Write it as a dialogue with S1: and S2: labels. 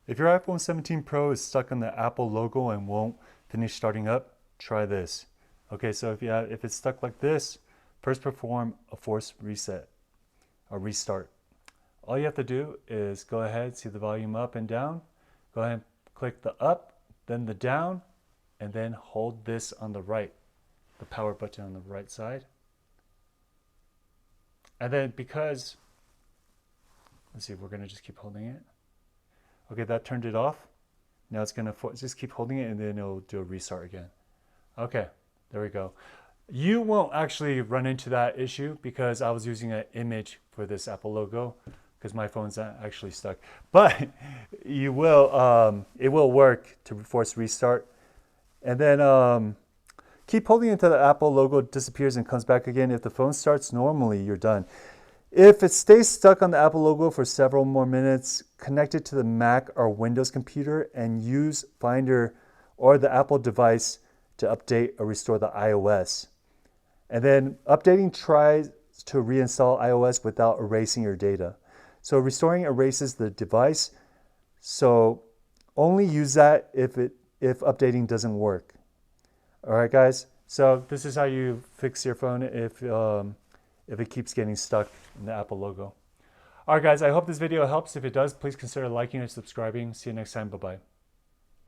S1: If your iPhone 17 Pro is stuck on the Apple logo and won't finish starting up, try this. Okay, so if it's stuck like this, first perform a force reset or restart. All you have to do is go ahead, see the volume up and down. Go ahead and click the up, then the down, and then hold this on the right, the power button on the right side. And then let's see, we're gonna just keep holding it. Okay, that turned it off. Now it's gonna just keep holding it and then it'll do a restart again. Okay, there we go. You won't actually run into that issue because I was using an image for this Apple logo because my phone's not actually stuck. But you will, it will work to force restart. And then keep holding it until the Apple logo disappears and comes back again. If the phone starts normally, you're done. If it stays stuck on the Apple logo for several more minutes, connect it to the Mac or Windows computer and use Finder or the Apple device to update or restore the iOS. And then updating tries to reinstall iOS without erasing your data. So restoring erases the device. So only use that if updating doesn't work. All right, guys. So this is how you fix your phone if it keeps getting stuck in the Apple logo. All right, guys. I hope this video helps. If it does, please consider liking and subscribing. See you next time. Bye-bye.